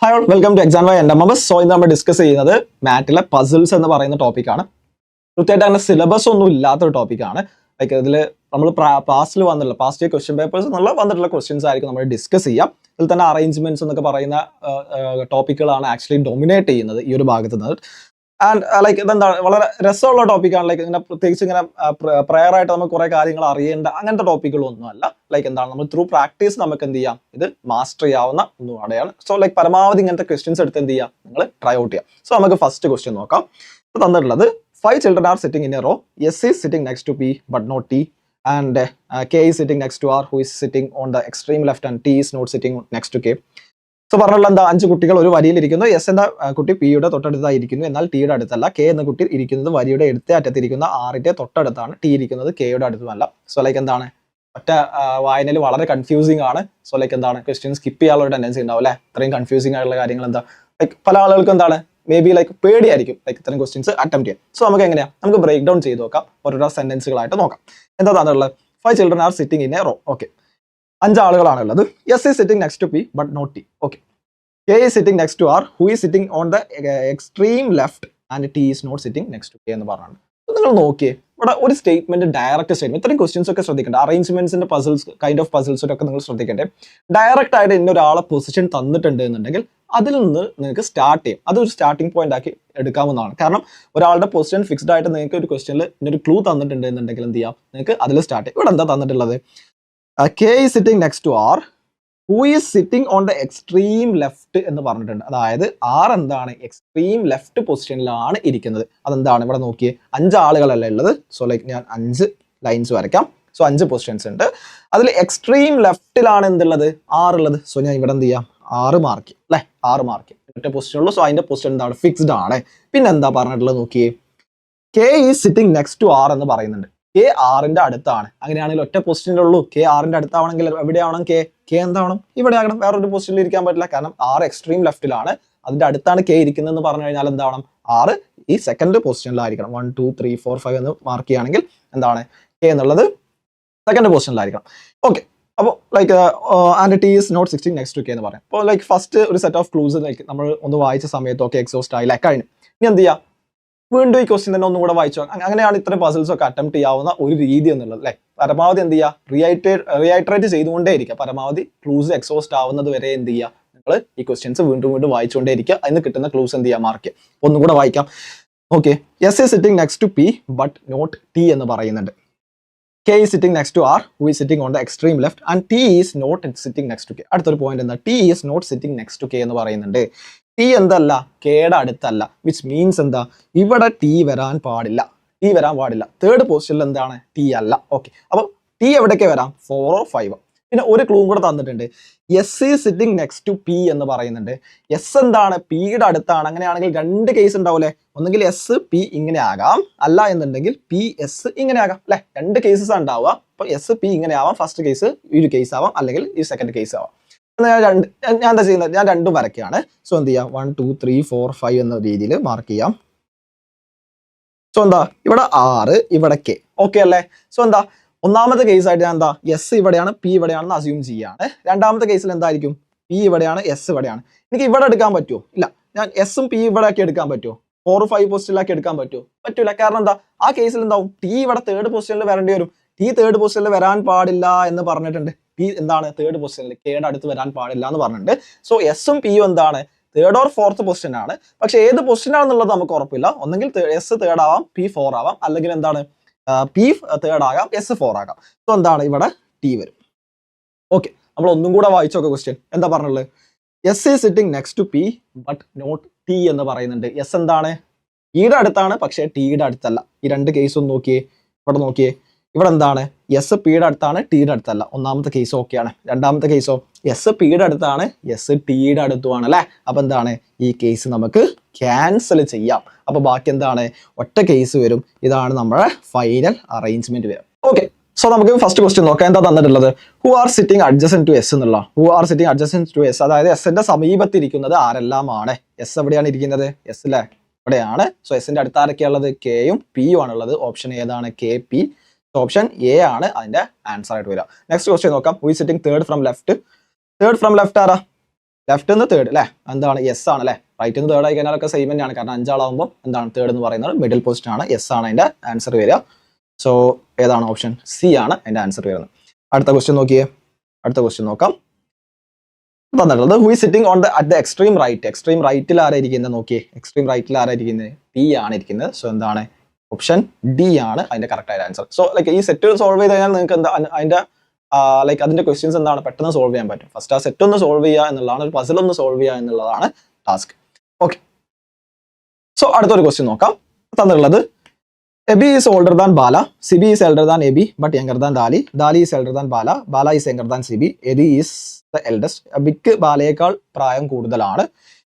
Hi all, welcome to exam വൈ എൻഡമസ്. So ഇന്ന് നമ്മൾ ഡിസ്കസ് ചെയ്യുന്നത് മാറ്റിലെ പസിൽസ് എന്ന് പറയുന്ന ടോപ്പിക്കാണ്. കൃത്യമായിട്ട് അങ്ങനെ സിലബസ് ഒന്നും ഇല്ലാത്തൊരു ടോപ്പിക്കാണ്. ലൈക്ക് ഇതിൽ നമ്മൾ പാസ്റ്റ് ക്വസ്റ്റ്യൻ പേപ്പേഴ്സ് എന്നുള്ള വന്നിട്ടുള്ള ക്വസ്റ്റ്യൻസ് ആയിരിക്കും നമ്മൾ ഡിസ്കസ് ചെയ്യാം. ഇതിൽ തന്നെ അറേഞ്ച്മെന്റ്സ് എന്നൊക്കെ പറയുന്ന ടോപ്പിക്കുകളാണ് ആക്ച്വലി ഡൊമിനേറ്റ് ചെയ്യുന്നത് ഈ ഒരു ഭാഗത്ത് നിന്ന്. ആൻഡ് ലൈക്ക് ഇതെന്താണ് വളരെ രസമുള്ള ടോപ്പിക്കാണ്. ലൈക്ക് ഇങ്ങനെ പ്രത്യേകിച്ച് ഇങ്ങനെ പ്രയർ ആയിട്ട് നമുക്ക് കുറെ കാര്യങ്ങൾ അറിയേണ്ട അങ്ങനത്തെ ടോപ്പിക്കുകളൊന്നും അല്ല. ലൈക്ക് എന്താണ് നമ്മൾ ത്രൂ പ്രാക്ടീസ് നമുക്ക് എന്ത് ചെയ്യാം, ഇത് മാസ്റ്റർ ചെയ്യാവുന്ന ഒന്നുകൂടെയാണ്. സോ ലൈക്ക് പരമാവധി ഇങ്ങനത്തെ ക്വസ്റ്റ്യൻസ് എടുത്ത് എന്ത് ചെയ്യാം, നിങ്ങൾ ട്രൈ ഔട്ട് ചെയ്യാം. സോ നമുക്ക് ഫസ്റ്റ് ക്വസ്റ്റ്യൻ നോക്കാം. ഇത് തന്നിട്ടുള്ളത് 5 children are sitting in a row. S is sitting next to P but not T, and K is sitting next to R, who is sitting on the extreme left, and T is not sitting next to K. So പറഞ്ഞുള്ള എന്താ, 5 കുട്ടികൾ ഒരു വരിയിലിരിക്കുന്നു. S എന്ന കുട്ടി പിയുടെ തൊട്ടടുത്തായിരിക്കുന്നു, എന്നാൽ ടിയുടെ അടുത്തല്ല. കെ എന്ന കുട്ടി ഇരിക്കുന്നത് വരിയുടെ എടുത്ത അറ്റത്തിരിക്കുന്ന ആറിന്റെ തൊട്ടടുത്താണ്. ടി ഇരിക്കുന്നത് കെയുടെ അടുത്തുമല്ല. സോ ലൈക്ക് എന്താണ്, ഒറ്റ വായനയിൽ വളരെ കൺഫ്യൂസിംഗ് ആണ്. സോ ലൈക്ക് എന്താണ്, ക്വസ്റ്റ്യൻ സ്കിപ്പ് ചെയ്യാനുള്ള ടെൻഡൻസി ഉണ്ടാവും അല്ലെ. ഇത്രയും കൺഫ്യൂസിംഗ് ആയിട്ടുള്ള കാര്യങ്ങൾ എന്താ, ലൈക്ക് പല ആളുകൾക്കും എന്താണ് മേ ബി ലൈക്ക് പേടിയായിരിക്കും ലൈക്ക് ഇത്തരം ക്വസ്റ്റ്യൻസ് അറ്റംപ്റ്റ് ചെയ്യാൻ. സോ നമുക്ക് എങ്ങനെയാ, നമുക്ക് ബ്രേക്ക് ഡൗൺ ചെയ്ത് നോക്കാം, ഓരോരോ സെന്റൻസുകളായിട്ട് നോക്കാം. എന്താ തന്നിട്ടുള്ളത്? 5 children are sitting in a row. Okay, 5 ആളുകളാണ് ഉള്ളത്. S is sitting next to P but not T. Okay, K is sitting next to R, who is sitting on the extreme left, and T is not sitting next to K എന്ന് പറഞ്ഞാണ്. നിങ്ങൾ നോക്കിയേ, ഇവിടെ ഒരു statement direct statement. ഇത്രയും questions ഒക്കെ ശ്രദ്ധിക്കേണ്ട, അറേഞ്ച്മെന്റ്സിന്റെ puzzles kind of പസിൽസിലൊക്കെ നിങ്ങൾ ശ്രദ്ധിക്കേണ്ടേ. ഡയറക്റ്റ് ആയിട്ട് ഇന്ന ഒരാളെ പൊസിഷൻ തന്നിട്ടുണ്ട് എന്നുണ്ടെങ്കിൽ അതിൽ നിന്ന് നിങ്ങൾക്ക് സ്റ്റാർട്ട് ചെയ്യും. അതൊരു സ്റ്റാർട്ടിംഗ് പോയിന്റ് ആക്കി എടുക്കാവുന്നതാണ്. കാരണം ഒരാളുടെ പൊസിഷൻ ഫിക്സ്ഡ് ആയിട്ട് നിങ്ങൾക്ക് ഒരു ക്വസ്റ്റ്യനിൽ ഇന്നൊരു ക്ലൂ തന്നിട്ടുണ്ട് എന്നുണ്ടെങ്കിൽ എന്ത് ചെയ്യാം, നിങ്ങൾക്ക് അതിൽ സ്റ്റാർട്ട് ചെയ്യും. ഇവിടെ എന്താ തന്നിട്ടുള്ളത്? K is sitting next to R, who is sitting on the extreme left എന്ന് പറഞ്ഞിട്ടുണ്ട്. അതായത് ആർ എന്താണ്, എക്സ്ട്രീം ലെഫ്റ്റ് പൊസിഷനിലാണ് ഇരിക്കുന്നത്. അതെന്താണ്, ഇവിടെ നോക്കിയേ, 5 ആളുകളല്ലേ ഉള്ളത്. സോ ലൈക്ക് ഞാൻ 5 ലൈൻസ് വരയ്ക്കാം. സോ 5 പൊസിഷൻസ് ഉണ്ട്. അതിൽ എക്സ്ട്രീം ലെഫ്റ്റിലാണ് എന്തുള്ളത്, ആറുള്ളത്. സോ ഞാൻ ഇവിടെ എന്ത് ചെയ്യാം, 6 മാർക്ക് ചെയ്യും അല്ലെ. 6 മാർക്ക് ഒറ്റ പൊസിഷൻ ഉള്ളൂ. സോ അതിന്റെ പൊസിഷൻ എന്താണ്, ഫിക്സ്ഡ് ആണ്. പിന്നെ എന്താ പറഞ്ഞിട്ടുള്ളത് നോക്കിയേ, K is sitting next to R എന്ന് പറയുന്നുണ്ട്. കെ ആറിന്റെ അടുത്താണ്. അങ്ങനെയാണെങ്കിൽ ഒറ്റ പൊസിഷനിൽ ഉള്ളൂ. കെ ആറിന്റെ അടുത്താവണമെങ്കിൽ എവിടെയാവണം, കെ എന്താവണം, ഇവിടെ ആകണം. വേറൊരു പൊസിഷനിൽ ഇരിക്കാൻ പറ്റില്ല. കാരണം ആറ് എക്സ്ട്രീം ലെഫ്റ്റിലാണ്, അതിന്റെ അടുത്താണ് കെ ഇരിക്കുന്നതെന്ന് പറഞ്ഞു കഴിഞ്ഞാൽ എന്താവണം, ആറ് ഈ സെക്കൻഡ് പൊസിഷനിലായിരിക്കണം. 1 2 3 4 5 എന്ന് മാർക്ക് ചെയ്യുകയാണെങ്കിൽ എന്താണ്, കെ എന്നുള്ളത് സെക്കൻഡ് പൊസിഷനിലായിരിക്കണം. ഓക്കെ, അപ്പോൾ like and T is not sitting next to K എന്ന് പറയാം. അപ്പോൾ ലൈക്ക് ഫസ്റ്റ് ഒരു സെറ്റ് ഓഫ് ക്ലൂസ് ലൈക്ക് നമ്മൾ ഒന്ന് വായിച്ച സമയത്തൊക്കെ എക്സോസ്റ്റ് ആയില്ല, കഴിഞ്ഞു. ഇനി എന്ത് ചെയ്യാം, വീണ്ടും ഈ ക്വസ്റ്റ്യൻ തന്നെ ഒന്നും കൂടെ വായിച്ചു. അങ്ങനെയാണ് ഇത്തരം പസിൽസ് ഒക്കെ അറ്റംപ്റ്റ് ചെയ്യാവുന്ന ഒരു രീതി എന്നുള്ളത് അല്ലെ. പരമാവധി എന്ത് ചെയ്യുക, റിയൈട്രേറ്റ് ചെയ്തുകൊണ്ടേ ഇരിക്കുക. പരമാവധി ക്ലൂസ് എക്സോസ്റ്റ് ആവുന്നത് വരെ എന്ത് ചെയ്യുക, നിങ്ങൾ ഈ ക്വസ്റ്റ്യൻസ് വീണ്ടും വീണ്ടും വായിച്ചുകൊണ്ടേ ഇരിക്കുക. അതിന് കിട്ടുന്ന ക്ലൂസ് എന്ത് ചെയ്യുക, മാർക്ക് ചെയ്യുക. ഒന്നും കൂടെ വായിക്കാം. Okay, S is sitting next to P but not T എന്ന് പറയുന്നുണ്ട്. K is sitting next to R, who is sitting on the extreme left, and T is not sitting next to K. അടുത്തൊരു point എന്താ, T is not sitting next to K എന്ന് പറയുന്നുണ്ട്. T എന്തല്ല, കെയുടെ അടുത്തല്ല. Which means എന്താ, ഇവിടെ T വരാൻ പാടില്ല. തേർഡ് പൊസിഷനിൽ എന്താണ്, ടി അല്ല. ഓക്കെ, അപ്പോൾ ടി എവിടേക്ക് വരാം, 4 or 5. പിന്നെ ഒരു ക്ലൂ കൂടെ തന്നിട്ടുണ്ട്, S is sitting next to P എന്ന് പറയുന്നുണ്ട്. എസ് എന്താണ്, പിയുടെ അടുത്താണ്. അങ്ങനെയാണെങ്കിൽ 2 കേസ് ഉണ്ടാവൂലേ, ഒന്നെങ്കിൽ എസ് പി ഇങ്ങനെ ആകാം, അല്ല എന്നുണ്ടെങ്കിൽ പി എസ് ഇങ്ങനെ ആകാം അല്ലെ. 2 കേസസ് ഉണ്ടാവുക. അപ്പൊ എസ് പി ഇങ്ങനെ ആവാം, ഫസ്റ്റ് കേസ് ഈ ഒരു കേസ് ആവാം, അല്ലെങ്കിൽ ഈ സെക്കൻഡ് കേസ് ആവാം. ഞാൻ എന്താ ചെയ്യുന്നത്, ഞാൻ 2 വരയ്ക്കാണ്. സോ എന്ത് ചെയ്യാം, 1 2 3 4 5 എന്ന രീതിയിൽ മാർക്ക് ചെയ്യാം. സോ എന്താ, ഇവിടെ 6, ഇവിടെ കെ. ഓക്കെ അല്ലേ. സോ എന്താ, ഒന്നാമത്തെ കേസ് ആയിട്ട് ഞാൻ എന്താ, എസ് ഇവിടെയാണ്, പി ഇവിടെയാണെന്ന് അസ്യൂം ചെയ്യാണ്. രണ്ടാമത്തെ കേസിൽ എന്തായിരിക്കും, പി ഇവിടെയാണ്, എസ് ഇവിടെയാണ്. എനിക്ക് ഇവിടെ എടുക്കാൻ പറ്റുമോ, ഇല്ല. ഞാൻ എസും പി ഇവിടെ ആക്കി എടുക്കാൻ പറ്റുമോ, 4 5 പൊസിഷനിലാക്കി എടുക്കാൻ പറ്റുമോ, പറ്റൂല. കാരണം എന്താ, ആ കേസിൽ എന്താവും, ടി ഇവിടെ തേർഡ് പൊസിഷനിൽ വരേണ്ടി വരും. ടി തേർഡ് പൊസിഷനിൽ വരാൻ പാടില്ല എന്ന് പറഞ്ഞിട്ടുണ്ട്. പി എന്താണ്, തേർഡ് പൊസിഷനിൽ കെയുടെ അടുത്ത് വരാൻ പാടില്ല എന്ന് പറഞ്ഞിട്ടുണ്ട്. സോ എസും പിയും എന്താണ്, തേർഡ് ഓർ ഫോർത്ത് പൊസിഷൻ ആണ്. പക്ഷെ ഏത് പൊസിഷൻ ആണെന്നുള്ളത് നമുക്ക് ഉറപ്പില്ല. ഒന്നെങ്കിൽ എസ് തേർഡ് ആവാം, പി 4 ആവാം, അല്ലെങ്കിൽ എന്താണ്, പി തേർഡ് ആകാം, എസ് 4 ആകാം. സോ എന്താണ്, ഇവിടെ ടി വരും. ഓക്കെ, നമ്മൾ ഒന്നും കൂടെ വായിച്ചു നോക്കാം. ക്വസ്റ്റ്യൻ എന്താ പറഞ്ഞുള്ളത്, S is sitting next to P but not T എന്ന് പറയുന്നുണ്ട്. എസ് എന്താണ്, പിയുടെ അടുത്താണ്, പക്ഷേ ടിയുടെ അടുത്തല്ല. ഈ 2 കേസും നോക്കിയേ, ഇവിടെ നോക്കിയേ, ഇവിടെ എന്താണ്, എസ് പിയുടെ അടുത്താണ്, ടിയുടെ അടുത്തല്ല. ഒന്നാമത്തെ കേസ് ഓക്കെയാണ്. രണ്ടാമത്തെ കേസോ, എസ് പിയുടെ അടുത്താണ്, എസ് ടിയുടെ അടുത്തുമാണ് അല്ലെ. അപ്പൊ എന്താണ്, ഈ കേസ് നമുക്ക് ക്യാൻസൽ ചെയ്യാം. അപ്പൊ ബാക്കി എന്താണ്, ഒറ്റ കേസ് വരും. ഇതാണ് നമ്മുടെ ഫൈനൽ അറേഞ്ച്മെന്റ് വരും. ഓക്കെ, സോ നമുക്ക് ഫസ്റ്റ് ക്വസ്റ്റ്യൻ നോക്കാം. എന്താ തന്നിട്ടുള്ളത്, who are sitting adjacent to S എന്നുള്ള. Who are sitting adjacent to S, അതായത് എസിന്റെ സമീപത്തിരിക്കുന്നത് ആരെല്ലാമാണ്. എസ് എവിടെയാണ് ഇരിക്കുന്നത്, എസ് അല്ലെ, ഇവിടെയാണ്. സോ എസിന്റെ അടുത്ത് ആരൊക്കെയുള്ളത്, കെയും പിയും ആണുള്ളത്. ഓപ്ഷൻ ഏതാണ്, കെ പി. ഓപ്ഷൻ എ ആണ് അതിന്റെ ആൻസർ ആയിട്ട് വരിക. നെക്സ്റ്റ് ക്വസ്റ്റ്യൻ നോക്കാം. Who is sitting third from left. Third from left ആരാ, ലെഫ്റ്റ് നിന്ന് തേർഡ് അല്ലേ, എന്താണ് യെസ് ആണ് അല്ലേ. റൈറ്റ് നിന്ന് തേർഡ് ആയി കഴിഞ്ഞാലൊക്കെ സെയിം തന്നെയാണ്, കാരണം 5 ആളാകുമ്പോൾ എന്താണ് തേർഡ് എന്ന് പറയുന്നത് മിഡിൽ പൊസിഷൻ ആണ്. യെസ് ആണ് അതിന്റെ ആൻസർ വരിക. സോ ഏതാണ് ഓപ്ഷൻ സി ആണ് അതിന്റെ ആൻസർ വരുന്നത്. അടുത്ത ക്വസ്റ്റ്യൻ നോക്കിയേ, അടുത്ത ക്വസ്റ്റ്യൻ നോക്കാം. തന്നിട്ടുള്ളത് who is sitting on at the extreme right. Extreme റൈറ്റിൽ ആരായിരിക്കുന്നത് നോക്കിയേ, എക്സ്ട്രീം റൈറ്റിൽ ആരായിരിക്കുന്നത്, ഡി ആണ് ഇരിക്കുന്നത്. സോ എന്താണ് ഓപ്ഷൻ ഡി ആണ് അതിന്റെ കറക്റ്റ് ആയ ആൻസർ. സോ ലൈക്ക് ഈ സെറ്റ് സോൾവ് ചെയ്ത് കഴിഞ്ഞാൽ നിങ്ങൾക്ക് എന്താ അതിന്റെ ലൈക്ക് അതിന്റെ ക്വസ്റ്റ്യൻസ് എന്താണ് പെട്ടെന്ന് സോൾവ് ചെയ്യാൻ പറ്റും. ഫസ്റ്റ് ആ സെറ്റ് ഒന്ന് സോൾവ് ചെയ്യുക എന്നുള്ളതാണ്, ഒരു പസിൽ ഒന്ന് സോൾവ് ചെയ്യുക എന്നുള്ളതാണ് ടാസ്ക്. ഓക്കെ, സോ അടുത്തൊരു ക്വസ്റ്റ്യൻ നോക്കാം. തന്നിട്ടുള്ളത് Abi is older than Bala, Sibi is elder than Abi but younger than Dali, Dali is elder than Bala, Bala is younger than Sibi, Abi is the eldest. എബിക്ക് ബാലയേക്കാൾ പ്രായം കൂടുതലാണ്,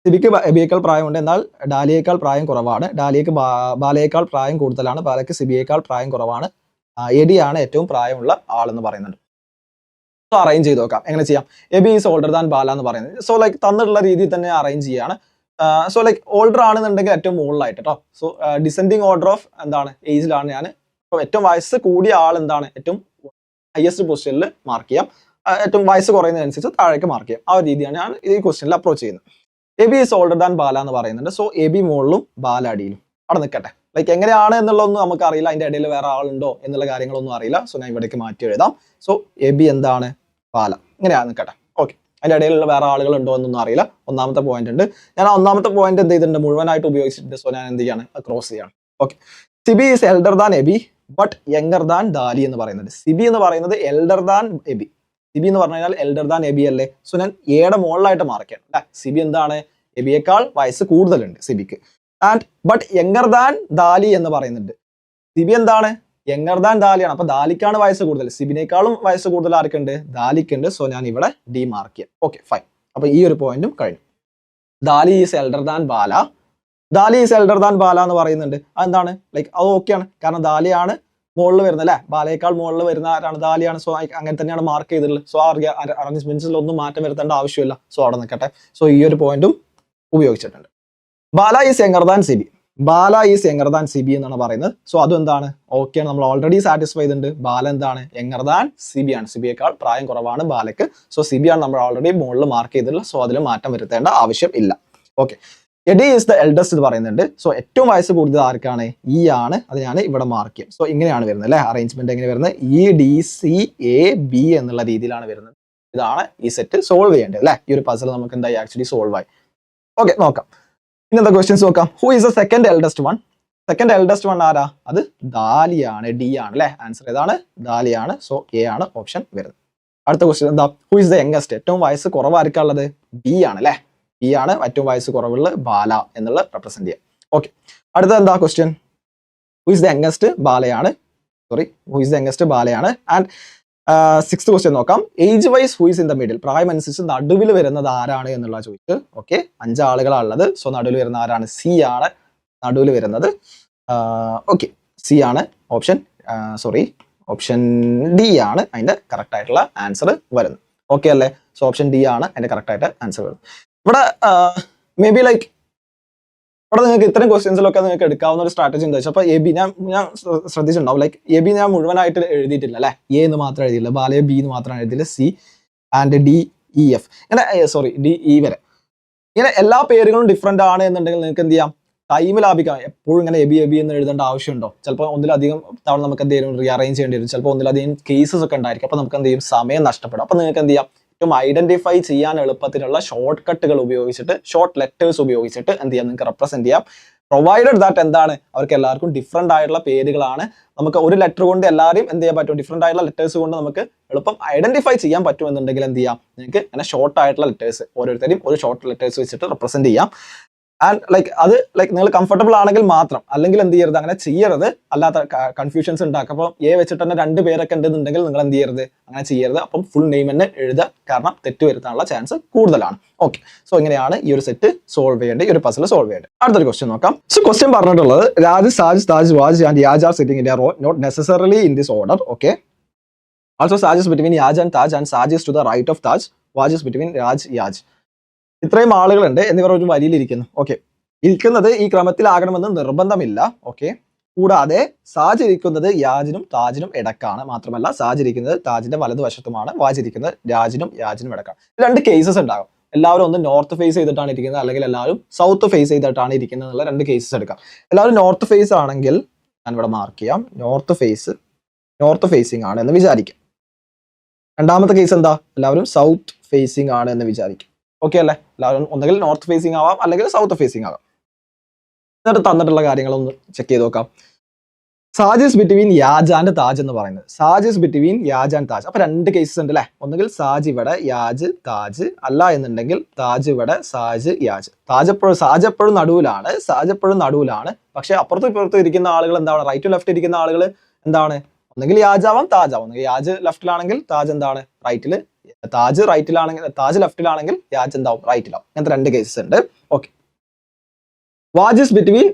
സിബിക്ക് എബിയേക്കാൾ പ്രായമുണ്ട്, എന്നാൽ ഡാലിയേക്കാൾ പ്രായം കുറവാണ്. ഡാലിയക്ക് ബാലയേക്കാൾ പ്രായം കൂടുതലാണ്, ബാലയ്ക്ക് സിബിയേക്കാൾ പ്രായം കുറവാണ്. എഡി ആണ് ഏറ്റവും പ്രായമുള്ള ആളെന്ന് പറയുന്നുണ്ട്. സോ അറേഞ്ച് ചെയ്ത് നോക്കാം, എങ്ങനെ ചെയ്യാം. AB is older than Bala എന്ന് പറയുന്നത്. സോ ലൈക്ക് തന്നിട്ടുള്ള രീതിയിൽ തന്നെ അറേഞ്ച് ചെയ്യാണ്. സോ ലൈക്ക് ഓൾഡർ ആണെന്നുണ്ടെങ്കിൽ ഏറ്റവും മുകളിലായിട്ട് കേട്ടോ. സോ ഡിസെൻഡിങ് ഓർഡർ ഓഫ് എന്താണ് ഏജിലാണ് ഞാൻ. ഇപ്പോൾ ഏറ്റവും വയസ്സ് കൂടിയ ആൾ എന്താണ് ഏറ്റവും ഹയസ്റ്റ് പൊസിഷനിൽ മാർക്ക് ചെയ്യാം, ഏറ്റവും വയസ്സ് കുറയുന്നതിനനുസരിച്ച് താഴേക്ക് മാർക്ക് ചെയ്യാം. ആ ഒരു രീതിയാണ് ഞാൻ ഈ ക്വസ്റ്റ്യനിൽ അപ്രോച്ച് ചെയ്യുന്നത്. AB is older than Bala എന്ന് പറയുന്നുണ്ട്. സോ എബി മുകളിലും ബാല അടിയിലും അവിടെ നിൽക്കട്ടെ. ലൈക്ക് എങ്ങനെയാണ് എന്നുള്ളതൊന്നും നമുക്ക് അറിയില്ല, അതിന്റെ ഇടയിൽ വേറെ ആളുണ്ടോ എന്നുള്ള കാര്യങ്ങളൊന്നും അറിയില്ല. സോ ഞാൻ ഇവിടേക്ക് മാറ്റി എഴുതാം. സോ എബി എന്താണ് ബാല ഇങ്ങനെയാണ് നിൽക്കട്ടെ. ഓക്കെ, അതിന്റെ ഇടയിലുള്ള വേറെ ആളുകൾ ഉണ്ടോ എന്നൊന്നും അറിയില്ല. ഒന്നാമത്തെ പോയിന്റ് ഉണ്ട്, ഞാൻ ആ ഒന്നാമത്തെ പോയിന്റ് എന്ത് ചെയ്തിട്ടുണ്ട് മുഴുവനായിട്ട് ഉപയോഗിച്ചിട്ടുണ്ട്. സോ ഞാൻ എന്ത് ചെയ്യാണ് ക്രോസ് ചെയ്യാണ്. Okay, Sibi is elder than Abi but younger than Dali എന്ന് പറയുന്നത്. സിബി എന്ന് പറയുന്നത് എൽഡർ ദാൻ എബി, സിബി എന്ന് പറഞ്ഞു കഴിഞ്ഞാൽ എൽഡർ ദാൻ എബി അല്ലേ. സോ ഞാൻ എയുടെ മുകളിലായിട്ട് മാർക്ക് ചെയ്യണം അല്ലെ. സിബി എന്താണ് എബിയേക്കാൾ വയസ്സ് കൂടുതലുണ്ട് സിബിക്ക്. And but younger than Dali എന്ന് പറയുന്നുണ്ട്. സിബി എന്താണ് യങ്കർ ദാൻ ദാലിയാണ്, അപ്പൊ ദാലിക്കാണ് വയസ്സ് കൂടുതൽ. സിബിനേക്കാളും വയസ്സ് കൂടുതൽ ആർക്കുണ്ട്, ദാലിക്കുണ്ട്. സോ ഞാൻ ഇവിടെ ഡി മാർക്ക് ചെയ്യാം. ഓക്കെ ഫൈൻ, അപ്പൊ ഈ ഒരു പോയിന്റും കഴിഞ്ഞു. Dali is elder than Bala, Dali is elder than Bala എന്ന് പറയുന്നുണ്ട്. അതെന്താണ് ലൈക്ക് അത് ഓക്കെയാണ്, കാരണം ദാലിയാണ് മുകളിൽ വരുന്നത് അല്ലെ, ബാലയേക്കാൾ മുകളിൽ വരുന്ന ആരാണ് ദാലിയാണ്. സോ അങ്ങനെ തന്നെയാണ് മാർക്ക് ചെയ്തിട്ടുള്ളത്. സോ അറേഞ്ച്മെന്റ്സിൽ ഒന്നും മാറ്റം വരുത്തേണ്ട ആവശ്യമില്ല. സോ അവിടെ നിൽക്കട്ടെ. സോ ഈ ഒരു പോയിന്റും ഉപയോഗിച്ചിട്ടുണ്ട്. Bala is younger than Sibi, Bala is younger than Sibi എന്നാണ് പറയുന്നത്. സോ അതും എന്താണ് ഓക്കെയാണ്, നമ്മൾ ഓൾറെഡി സാറ്റിസ്ഫൈ ചെയ്തിട്ടുണ്ട്. ബാല എന്താണ് യങ്കർ ദാൻ സിബി ആണ്, സിബിയേക്കാൾ പ്രായം കുറവാണ് ബാലയ്ക്ക്. സോ സിബി ആണ് നമ്മൾ ഓൾറെഡി മുകളിൽ മാർക്ക് ചെയ്തിട്ടുള്ളത്. സോ അതിൽ മാറ്റം വരുത്തേണ്ട ആവശ്യം ഇല്ല. Okay, A D is the eldest എന്ന് പറയുന്നുണ്ട്. സോ ഏറ്റവും വയസ്സ് കൂടുതൽ ആർക്കാണ്, ഇ ആണ്. അത് ഞാൻ ഇവിടെ മാർക്ക് ചെയ്യും. സോ ഇങ്ങനെയാണ് വരുന്നത് അല്ലെ, അറേഞ്ച്മെന്റ് എങ്ങനെ വരുന്നത്, E D C A B എന്നുള്ള രീതിയിലാണ് വരുന്നത്. ഇതാണ് ഈ സെറ്റ് സോൾവ് ചെയ്യേണ്ടത് അല്ലെ. ഈ ഒരു പസിൽ നമുക്ക് എന്തായി ആക്ച്വലി സോൾവ് ആയി. ഓക്കെ നോക്കാം, ഇങ്ങനത്തെ ക്വസ്റ്റ്യൻസ് നോക്കാം. Who is the second eldest one, second eldest one ആരാ, അത് ദാലിയാണ്, ഡി ആണ് അല്ലെ. ആൻസർ ഏതാണ്, ദാലിയാണ്. സോ എ ആണ് ഓപ്ഷൻ വരുന്നത്. അടുത്ത ക്വസ്റ്റ്യൻ എന്താ, ഹു ഈസ് ദ യംഗസ്റ്റ്, ഏറ്റവും വയസ്സ് കുറവായിരിക്കാനുള്ളത്, ബി ആണ് അല്ലെ. ബി ആണ് ഏറ്റവും വയസ്സ് കുറവുള്ള ബാല എന്നുള്ള റെപ്രസെന്റ് ചെയ്യാം. ഓക്കെ, അടുത്ത എന്താ question, who is the youngest, ബാലയാണ്. Sorry, who is the youngest, ബാലയാണ്. ആൻഡ് സിക്സ്ത് ക്വസ്റ്റ്യൻ നോക്കാം. Age wise who is in the middle, പ്രായം അനുസരിച്ച് നടുവിൽ വരുന്നത് ആരാണ് എന്നുള്ള ചോദിച്ചു. ഓക്കെ, 5 ആളുകളാണ് ഉള്ളത്. സോ നടുവിൽ വരുന്ന ആരാണ്, സി ആണ് നടുവിൽ വരുന്നത്. ഓക്കെ, സി ആണ് ഓപ്ഷൻ ഓപ്ഷൻ ഡി ആണ് അതിന്റെ കറക്റ്റ് ആയിട്ടുള്ള ആൻസർ വരുന്നത്. ഓക്കെ അല്ലേ. സോ ഓപ്ഷൻ ഡി ആണ് അതിന്റെ കറക്റ്റ് ആയിട്ട് ആൻസർ വരുന്നത്. ഇവിടെ മേ ബി ലൈക്ക് ഇവിടെ നിങ്ങൾക്ക് ഇത്തരം ക്വസ്റ്റ്യൻസിലൊക്കെ നിങ്ങൾക്ക് എടുക്കാവുന്ന ഒരു സ്ട്രാറ്റജി എന്താ വെച്ചാൽ, അപ്പൊ എ ബി ഞാൻ ശ്രദ്ധിച്ചിട്ടുണ്ടാവും. ലൈക്ക് എ ബി ഞാൻ മുഴുവനായിട്ട് എഴുതിയിട്ടില്ല അല്ലെ, എ എന്ന് മാത്രം എഴുതിയില്ല, ബാലയെ ബി എന്ന് മാത്രമാണ് എഴുതിയില്ല, C and D E F ഇങ്ങനെ ഡി ഇ വരെ ഇങ്ങനെ എല്ലാ പേരുകളും ഡിഫറെന്റ് ആണ് എന്നുണ്ടെങ്കിൽ നിങ്ങൾക്ക് എന്ത് ചെയ്യാം, ടൈം ലാഭിക്കാം. എപ്പോഴും ഇങ്ങനെ എ ബി എന്ന് എഴുതേണ്ട ആവശ്യമുണ്ടോ, ചിലപ്പോൾ ഒന്നിലധികം തവണ നമുക്ക് എന്ത് ചെയ്യും റീഅറേഞ്ച് ചെയ്യേണ്ടി വരും, ചിലപ്പോൾ ഒന്നിലധികം കേസസ് ഒക്കെ ഉണ്ടായിരിക്കും. അപ്പൊ നമുക്ക് എന്ത് ചെയ്യും, സമയം നഷ്ടപ്പെടും. അപ്പൊ നിങ്ങൾക്ക് എന്ത് ചെയ്യാം, ഏറ്റവും ഐഡന്റിഫൈ ചെയ്യാൻ എളുപ്പത്തിലുള്ള ഷോർട്ട് കട്ടുകൾ ഉപയോഗിച്ചിട്ട്, ഷോർട്ട് ലെറ്റേഴ്സ് ഉപയോഗിച്ചിട്ട് എന്ത് ചെയ്യാം, നിങ്ങൾക്ക് റെപ്രസെന്റ് ചെയ്യാം. പ്രൊവൈഡഡ് ദാറ്റ് എന്താണ്, അവർക്ക് എല്ലാവർക്കും ഡിഫറെന്റ് ആയിട്ടുള്ള പേരുകളാണ്. നമുക്ക് ഒരു ലെറ്റർ കൊണ്ട് എല്ലാവരെയും എന്ത് ചെയ്യാൻ പറ്റും, ഡിഫറെന്റ് ആയിട്ടുള്ള ലെറ്റേഴ്സ് കൊണ്ട് നമുക്ക് എളുപ്പം ഐഡന്റിഫൈ ചെയ്യാൻ പറ്റുമെന്നുണ്ടെങ്കിൽ എന്ത് ചെയ്യാം, നിങ്ങൾക്ക് അങ്ങനെ ഷോർട്ട് ആയിട്ടുള്ള ലെറ്റേഴ്സ് ഓരോരുത്തരെയും ഒരു ഷോർട്ട് ലെറ്റേഴ്സ് വെച്ചിട്ട് റെപ്രസെന്റ് ചെയ്യാം. ആൻഡ് അത് നിങ്ങൾ കംഫർട്ടബിൾ ആണെങ്കിൽ മാത്രം, അല്ലെങ്കിൽ എന്ത് ചെയ്യരുത്, അങ്ങനെ ചെയ്യരുത്, അല്ലാത്ത കൺഫ്യൂഷൻസ് ഉണ്ടാക്കും. അപ്പോൾ എ വെച്ചിട്ട് തന്നെ 2 പേരൊക്കെ ഉണ്ടെന്നുണ്ടെങ്കിൽ നിങ്ങൾ എന്ത് ചെയ്യരുത്, അങ്ങനെ ചെയ്യരുത്. അപ്പം ഫുൾ നെയിം തന്നെ എഴുതുക, കാരണം തെറ്റ് വരുത്താനുള്ള ചാൻസ് കൂടുതലാണ്. ഓക്കെ, സോ ഇങ്ങനെയാണ് ഈ ഒരു സെറ്റ് സോൾവ് ചെയ്യേണ്ടത്, ഈ ഒരു പസിൽ സോൾവ് ചെയ്യേണ്ടത്. അടുത്തൊരു ക്വസ്റ്റ്യൻ നോക്കാം. സോ ക്വസ്റ്റ്യൻ പറഞ്ഞിട്ടുള്ളത് Raj, Saj, Taj, Waj and Yaj are sitting in a row, not necessarily in this order. Okay, also Saj is between Yaj and Taj and Saj is to the right of Taj, Waj is between Raj, Yaj. ഇത്രയും ആളുകളുണ്ട് എന്നിവർ ഒരു വരിയിലിരിക്കുന്നു. ഓക്കെ, ഇരിക്കുന്നത് ഈ ക്രമത്തിലാകണമെന്ന് നിർബന്ധമില്ല. ഓക്കെ, കൂടാതെ സാജ് ഇരിക്കുന്നത് യാജിനും താജിനും ഇടക്കാണ്. മാത്രമല്ല സാജ് ഇരിക്കുന്നത് താജിന്റെ വലതുവശത്തുമാണ്, വാജ് ഇരിക്കുന്നത് രാജിനും യാജിനും ഇടക്കാണ്. 2 കേസസ് ഉണ്ടാകും. എല്ലാവരും ഒന്ന് നോർത്ത് ഫേസ് ചെയ്തിട്ടാണ് ഇരിക്കുന്നത്, അല്ലെങ്കിൽ എല്ലാവരും സൗത്ത് ഫേസ് ചെയ്തിട്ടാണ് ഇരിക്കുന്നത് എന്നുള്ള രണ്ട് കേസസ് എടുക്കാം. എല്ലാവരും നോർത്ത് ഫേസ് ആണെങ്കിൽ ഞാൻ ഇവിടെ മാർക്ക് ചെയ്യാം, നോർത്ത് ഫേസിങ് ആണ് എന്ന് വിചാരിക്കാം. രണ്ടാമത്തെ കേസ് എന്താ, എല്ലാവരും സൗത്ത് ഫേസിങ് ആണ് എന്ന് വിചാരിക്കും. ഓക്കെ അല്ലേ? എല്ലാവരും ഒന്നുകിൽ നോർത്ത് ഫേസിങ് ആവാം അല്ലെങ്കിൽ സൗത്ത് ഫേസിങ് ആവാം. എന്നിട്ട് തന്നിട്ടുള്ള കാര്യങ്ങളൊന്ന് ചെക്ക് ചെയ്ത് നോക്കാം. Sachs between Yaj and Taj എന്ന് പറയുന്നത്, Sachs between Yaj and Taj. അപ്പൊ രണ്ട് കേസസ് ഉണ്ട് അല്ലെ, ഒന്നുകിൽ സാജ് ഇവിടെ, യാജ് താജ്, അല്ല എന്നുണ്ടെങ്കിൽ താജ് ഇവിടെ, സാജ് യാജ്. സാജ് എപ്പോഴും നടുവിലാണ്, പക്ഷെ അപ്പുറത്തും ഇപ്പുറത്തും ഇരിക്കുന്ന ആളുകൾ എന്താണ്, റൈറ്റ് ടു ലെഫ്റ്റ് ഇരിക്കുന്ന ആളുകൾ എന്താണ്, ഒന്നെങ്കിൽ യാജ് ആവാം താജ് ആവാം. ഒന്നെങ്കിൽ യാജ് ലെഫ്റ്റിലാണെങ്കിൽ താജ് എന്താണ് റൈറ്റില്, താജ് റൈറ്റിലാണെങ്കിൽ, താജ് ലെഫ്റ്റിലാണെങ്കിൽ യാജ് എന്താവും റൈറ്റിലാവും. അങ്ങനത്തെ രണ്ട് കേസസ് ഉണ്ട്. Okay, Waj is between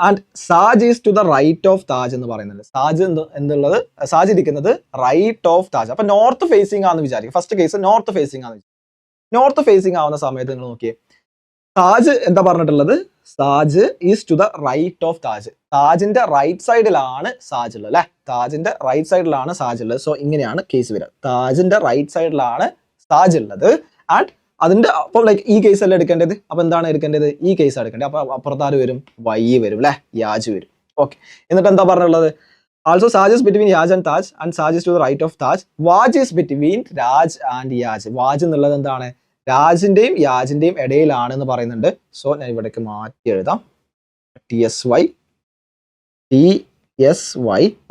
and Saj is to the right of Taj എന്ന് പറയുന്നുണ്ട്. സാജ് എന്തുള്ളത്, സാജ് ഇരിക്കുന്നത് റൈറ്റ് ഓഫ് താജ്. അപ്പൊ നോർത്ത് ഫേസിംഗ് ആണെന്ന് വിചാരിക്കും. ഫസ്റ്റ് കേസ് നോർത്ത് ഫേസിംഗ് ആണ്. നോർത്ത് ഫേസിംഗ് ആവുന്ന സമയത്ത് നിങ്ങൾ നോക്കിയേ, താജ് എന്താ പറഞ്ഞിട്ടുള്ളത്, Saj is to the right of Taj. താജിന്റെ റൈറ്റ് സൈഡിലാണ് സാജ് ഉള്ളത് അല്ലെ, താജിന്റെ റൈറ്റ് സൈഡിലാണ് സാജ് ഉള്ളത്. സോ ഇങ്ങനെയാണ് കേസ് വരിക, താജിന്റെ റൈറ്റ് സൈഡിലാണ് സാജ് ഉള്ളത്. ആൻഡ് അതിന്റെ അപ്പം ലൈക്ക് ഈ കേസ് അല്ല എടുക്കേണ്ടത്, അപ്പൊ എന്താണ് എടുക്കേണ്ടത്, ഈ കേസ് എടുക്കേണ്ടത്. അപ്പൊ അപ്പുറത്താര് വരും, വൈ വരും അല്ലെ, യാജ് വരും. ഓക്കെ, എന്നിട്ട് എന്താ പറഞ്ഞുള്ളത്, also Saj is between Yaj and Taj and Saj is to the right of Taj. Waj is between Raj and Yaj. Waj എന്നുള്ളത് എന്താണ്, രാജിന്റെയും യാജിന്റെയും ഇടയിലാണ് എന്ന് പറയുന്നുണ്ട്. സോ ഞാൻ ഇവിടേക്ക് മാറ്റി എഴുതാം, TSY.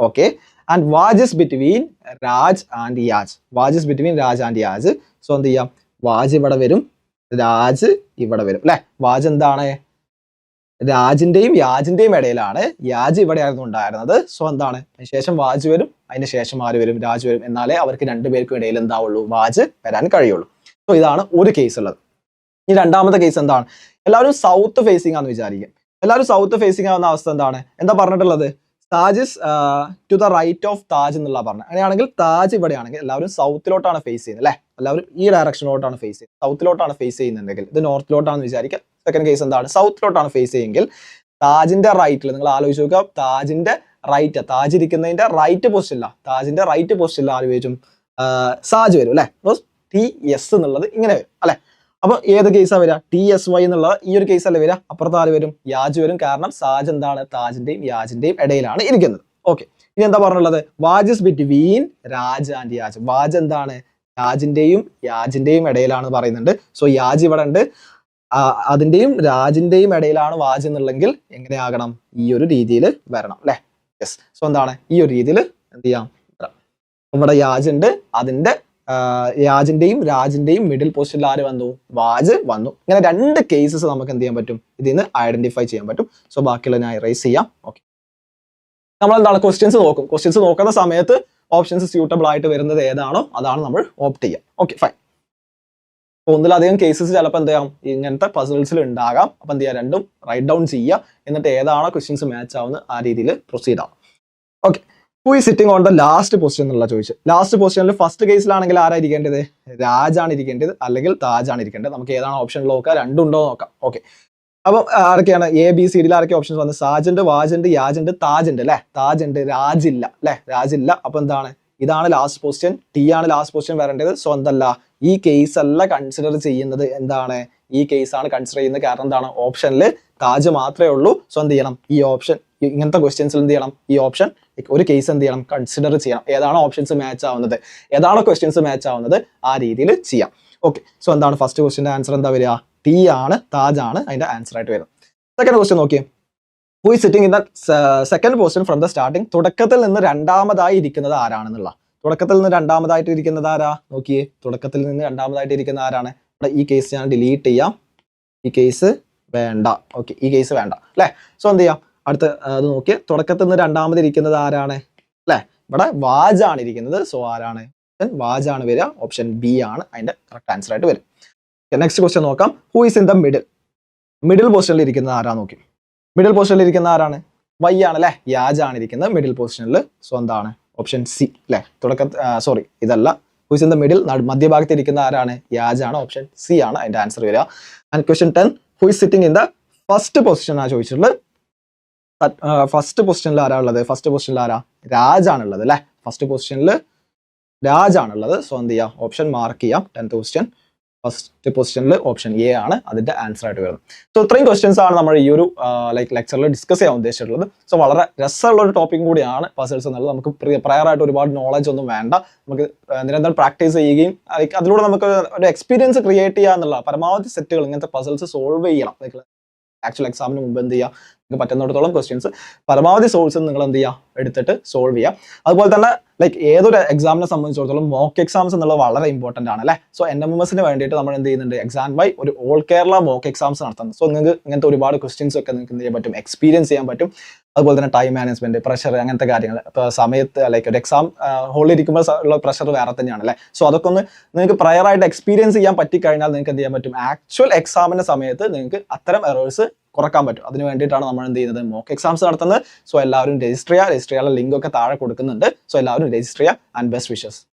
Okay, and Waj is between Raj and Yaj. Waj is between Raj and Yaj. So എന്ത് ചെയ്യാം, വാജ് ഇവിടെ വരും, രാജ് ഇവിടെ വരും അല്ലെ. വാജ് എന്താണ്, രാജിന്റെയും യാജിന്റെയും ഇടയിലാണ്, യാജ് ഇവിടെയായിരുന്നു ഉണ്ടായിരുന്നത്. സോ എന്താണ്, അതിന് ശേഷം വാജ് വരും, അതിന് ശേഷം ആര് വരും, രാജ് വരും. എന്നാലേ അവർക്ക് രണ്ടുപേർക്കും ഇടയിൽ എന്താവുള്ളൂ, വാജ് വരാൻ കഴിയുള്ളൂ. സോ ഇതാണ് ഒരു കേസ് ഉള്ളത്. ഇനി രണ്ടാമത്തെ കേസ് എന്താണ്, എല്ലാവരും സൗത്ത് ഫേസിംഗ് ആണെന്ന് വിചാരിക്കും. എല്ലാവരും സൗത്ത് ഫേസിംഗ് ആവുന്ന അവസ്ഥ എന്താണ്, എന്താ പറഞ്ഞിട്ടുള്ളത്, Taj is to the right of Taj എന്നുള്ള പറഞ്ഞത്. അങ്ങനെയാണെങ്കിൽ താജ് ഇവിടെയാണെങ്കിൽ എല്ലാവരും സൗത്തിലോട്ടാണ് ഫേസ് ചെയ്യുന്നത് അല്ലെ, എല്ലാവരും ഈ ഡയറക്ഷനിലോട്ടാണ് ഫേസ് ചെയ്യുന്നത്, സൗത്തിലോട്ടാണ് ഫേസ് ചെയ്യുന്നുണ്ടെങ്കിൽ, ഇത് നോർത്തിലോട്ടാണെന്ന് വിചാരിക്കുക. സെക്കൻഡ് കേസ് എന്താണ്, സൗത്തിലോട്ടാണ് ഫേസ് ചെയ്യുമെങ്കിൽ താജിന്റെ റൈറ്റിൽ നിങ്ങൾ ആലോചിച്ച് നോക്കുക, താജിന്റെ റൈറ്റ്, താജ് ഇരിക്കുന്നതിന്റെ റൈറ്റ് പൊസിഷനില്ല, താജിന്റെ റൈറ്റ് പൊസിഷനിൽ ആര് വരും, സാജ് വരും അല്ലെ. TS എന്നുള്ളത് ഇങ്ങനെ വരും അല്ലെ. അപ്പൊ ഏത് കേസാ വരിക, TSY എന്നുള്ള ഈ ഒരു കേസ് അല്ലേ വരിക. അപ്പുറത്ത് ആര് വരും, യാജ് വരും. കാരണം സാജ് എന്താണ്, താജിന്റെയും യാജിന്റെയും ഇടയിലാണ് ഇരിക്കുന്നത്. ഓക്കെ, ഇനി എന്താ പറഞ്ഞുള്ളത്, വാജ് is between Raj and Yaj. വാജ് എന്താണ്, രാജിന്റെയും യാജിന്റെയും ഇടയിലാണ് പറയുന്നുണ്ട്. സോ യാജ് ഇവിടെ ഉണ്ട്, അതിന്റെയും രാജിന്റെയും ഇടയിലാണ് വാജ് എന്നുള്ളെങ്കിൽ എങ്ങനെയാകണം, ഈ ഒരു രീതിയിൽ വരണം അല്ലെ. യെസ്, സോ എന്താണ്, ഈ ഒരു രീതിയിൽ എന്ത് ചെയ്യാം, ഇവിടെ യാജ് ഉണ്ട്, അതിന്റെ യാജിന്റെയും രാജിന്റെയും മിഡിൽ പൊസിഷനിൽ ആര് വന്നു, വാജ് വന്നു. ഇങ്ങനെ രണ്ട് കേസസ് നമുക്ക് എന്ത് ചെയ്യാൻ പറ്റും, ഇതിൽ നിന്ന് ഐഡന്റിഫൈ ചെയ്യാൻ പറ്റും. സോ ബാക്കിയുള്ള ഞാൻ ഇറേസ് ചെയ്യാം. ഓക്കെ, നമ്മൾ എന്താണ് ക്വസ്റ്റ്യൻസ് നോക്കും. ക്വസ്റ്റ്യൻസ് നോക്കുന്ന സമയത്ത് ഓപ്ഷൻസ് സ്യൂട്ടബിൾ ആയിട്ട് വരുന്നത് ഏതാണോ അതാണ് നമ്മൾ ഓപ്റ്റ് ചെയ്യുക. Okay, fine. ഒന്നിലധികം കേസസ് ചിലപ്പോൾ എന്ത് ചെയ്യാം, ഇങ്ങനത്തെ പസിൽസിൽ ഉണ്ടാകാം. അപ്പൊ എന്ത് ചെയ്യാം, രണ്ടും റൈറ്റ് ഡൗൺ ചെയ്യുക, എന്നിട്ട് ഏതാണോ ക്വസ്റ്റ്യൻസ് മാച്ച് ആവുന്നത് ആ രീതിയിൽ പ്രൊസീഡ് ആവും. Okay, who is sitting on the last position എന്നുള്ള ചോദിച്ചു. ലാസ്റ്റ് പൊസിഷനിൽ ഫസ്റ്റ് കേസിലാണെങ്കിൽ ആരായിരിക്കേണ്ടത്, രാജാണ് ഇരിക്കേണ്ടത് അല്ലെങ്കിൽ താജാണ് ഇരിക്കേണ്ടത്. നമുക്ക് ഏതാണ് ഓപ്ഷൻ നോക്കാം, രണ്ടുണ്ടോ നോക്കാം. ഓക്കെ, അപ്പം ആരൊക്കെയാണ്, ABCD ആരൊക്കെ ഓപ്ഷൻസ് വന്നത്, സാജുണ്ട്, വാജുണ്ട്, യാജുണ്ട്, താജുണ്ട് അല്ലെ. താജുണ്ട്, രാജില്ല അല്ലെ, രാജില്ല. അപ്പൊ എന്താണ്, ഇതാണ് ലാസ്റ്റ് പൊസിഷൻ, T ആണ് ലാസ്റ്റ് പൊസിഷൻ വരേണ്ടത്. സോ എന്തല്ല, ഈ കേസ് അല്ല കൺസിഡർ ചെയ്യുന്നത്, എന്താണ്, ഈ കേസാണ് കൺസിഡർ ചെയ്യുന്നത്. കാരണം എന്താണ്, ഓപ്ഷനിൽ താജ് മാത്രമേ ഉള്ളൂ. സോ എന്ത് ചെയ്യണം, ഈ ഓപ്ഷൻ, ഇങ്ങനത്തെ ക്വസ്റ്റ്യൻസിൽ എന്ത് ചെയ്യണം, ഈ ഓപ്ഷൻ ഒരു കേസ് എന്ത് ചെയ്യണം, കൺസിഡർ ചെയ്യണം. ഏതാണോ ഓപ്ഷൻസ് മാച്ച് ആവുന്നത്, ഏതാണോ ക്വസ്റ്റ്യൻസ് മാച്ച് ആവുന്നത് ആ രീതിയിൽ ചെയ്യാം. ഓക്കെ, സോ എന്താണ് ഫസ്റ്റ് ക്വസ്റ്റ്യന്റെ ആൻസർ എന്താ വരിക, T ആണ്, താജ് ആണ് അതിന്റെ ആൻസർ ആയിട്ട് വരും. സെക്കൻഡ് ക്വസ്റ്റ്യൻ നോക്കിയേ, who is sitting in the second position from the starting. തുടക്കത്തിൽ നിന്ന് രണ്ടാമതായി ഇരിക്കുന്നത് ആരാണെന്നുള്ള, തുടക്കത്തിൽ നിന്ന് രണ്ടാമതായിട്ട് ഇരിക്കുന്നത് ആരാ നോക്കിയേ, തുടക്കത്തിൽ നിന്ന് രണ്ടാമതായിട്ട് ഇരിക്കുന്ന ആരാണ്. ഇവിടെ ഈ കേസ് ഞാൻ ഡിലീറ്റ് ചെയ്യാം, ഈ കേസ് വേണ്ട. ഓക്കെ, ഈ കേസ് വേണ്ട അല്ലെ. സോ എന്ത് ചെയ്യാം, അടുത്ത അത് നോക്കിയേ, തുടക്കത്തിൽ നിന്ന് രണ്ടാമത് ഇരിക്കുന്നത് ആരാണ് അല്ലെ, ഇവിടെ വാജാണ് ഇരിക്കുന്നത്. സോ ആരാണ്, വാജാണ് വരിക. ഓപ്ഷൻ B ആണ് അതിന്റെ കറക്റ്റ് ആൻസർ ആയിട്ട് വരും. നെക്സ്റ്റ് ക്വസ്റ്റ്യൻ നോക്കാം, who is in the middle. Middle പൊസിഷനിൽ ഇരിക്കുന്നത് ആരാ നോക്കി. മിഡിൽ പൊസിഷനിൽ ഇരിക്കുന്ന ആരാണ്, വൈ ആണ് അല്ലെ, യാജാണ് ഇരിക്കുന്നത് മിഡിൽ പൊസിഷനിൽ. സോ എന്താണ് ഓപ്ഷൻ C അല്ലെ. സോറി ഇതല്ല, who is in the middle, മധ്യഭാഗത്ത് ഇരിക്കുന്ന ആരാണ്, യാജാണ്. ഓപ്ഷൻ C ആണ് അതിന്റെ ആൻസർ വരിക. And question 10, who is sitting in the first position ആണ് ചോദിച്ചിട്ടുള്ളത്. ഫസ്റ്റ് പൊസിഷനിൽ ആരാ ഉള്ളത്, ഫസ്റ്റ് പൊസിഷനിൽ ആരാ, രാജാണുള്ളത് അല്ലെ. ഫസ്റ്റ് പൊസിഷനിൽ രാജാണുള്ളത്. സോ എന്ത് ചെയ്യാം, ഓപ്ഷൻ മാർക്ക് ചെയ്യാം. 10th ക്വസ്റ്റ്യൻ ഫസ്റ്റ് പൊസിഷനിൽ ഓപ്ഷൻ എ ആണ് അതിന്റെ ആൻസർ ആയിട്ട് വരുന്നത്. സോ ഇത്രയും ക്വസ്റ്റ്യൻസ് ആണ് നമ്മൾ ഈ ഒരു ലെക്ചറിൽ ഡിസ്കസ് ചെയ്യാൻ ഉദ്ദേശിച്ചിട്ടുള്ളത്. സോ വളരെ രസമുള്ള ഒരു ടോപ്പിക് കൂടിയാണ് പസിൽസ് എന്നുള്ളത്. നമുക്ക് പ്രയർ ആയിട്ട് ഒരുപാട് നോളജ് ഒന്നും വേണ്ട, നമുക്ക് നിരന്തരം പ്രാക്ടീസ് ചെയ്യുകയും അതിലൂടെ നമുക്ക് ഒരു എക്സ്പീരിയൻസ് ക്രിയേറ്റ് ചെയ്യുക എന്നുള്ള പരമാവധി സെറ്റുകൾ ഇങ്ങനത്തെ പസിൽസ് സോൾവ് ചെയ്യണം. ആക്ച്വൽ എക്സാമിന് മുമ്പ് എന്ത് ചെയ്യുക, നിങ്ങൾക്ക് പറ്റുന്നിടത്തോളം ക്വസ്റ്റ്യൻസ് പരമാവധി സോഴ്സ് നിങ്ങൾ എന്ത് ചെയ്യുക, എടുത്തിട്ട് സോൾവ് ചെയ്യുക. അതുപോലെ തന്നെ ഏതൊരു എക്സാമിനെ സംബന്ധിച്ചിടത്തോളം മോക്ക് എക്സാംസ് എന്നുള്ളത് വളരെ ഇമ്പോർട്ടന്റ് ആണ് അല്ലേ. സോ NMMSന് വേണ്ടിയിട്ട് നമ്മൾ എന്ത് ചെയ്യുന്നുണ്ട്, എക്സാം ബൈ ഒരു ഓൾ കേരള മോക്ക് എക്സാംസ് നടത്തുന്നത്. സോ നിങ്ങൾക്ക് ഇങ്ങനത്തെ ഒരുപാട് ക്വസ്റ്റ്യൻസ് ഒക്കെ നിങ്ങൾക്ക് എന്ത് ചെയ്യാൻ പറ്റും, എക്സ്പീരിയൻസ് ചെയ്യാൻ പറ്റും. അതുപോലെ തന്നെ ടൈം മാനേജ്മെന്റ്, പ്രഷർ, അങ്ങനത്തെ കാര്യങ്ങൾ. ഇപ്പോൾ സമയത്ത് ഒരു എക്സാം ഹോളിൽ ഇരിക്കുമ്പോൾ ഉള്ള പ്രഷർ വേറെ തന്നെയാണ് അല്ലേ. സോ അതൊക്കെ ഒന്ന് നിങ്ങൾക്ക് പ്രയർ ആയിട്ട് എക്സ്പീരിയൻസ് ചെയ്യാൻ പറ്റിക്കഴിഞ്ഞാൽ നിങ്ങൾക്ക് എന്ത് ചെയ്യാൻ പറ്റും, ആക്ച്വൽ എക്സാമിന്റെ സമയത്ത് നിങ്ങൾക്ക് അത്തരം എറേഴ്സ് കുറക്കാൻ പറ്റും. അതിന് വേണ്ടിയിട്ടാണ് നമ്മൾ എന്ത് ചെയ്യുന്നത്, മോക്ക് എക്സാംസ് നടത്തുന്നത്. സോ എല്ലാവരും രജിസ്റ്റർ ചെയ്യാനുള്ള ലിങ്ക് ഒക്കെ താഴെ കൊടുക്കുന്നുണ്ട്. സോ എല്ലാവരും രജിസ്റ്റർ ചെയ്യുക. And best wishes.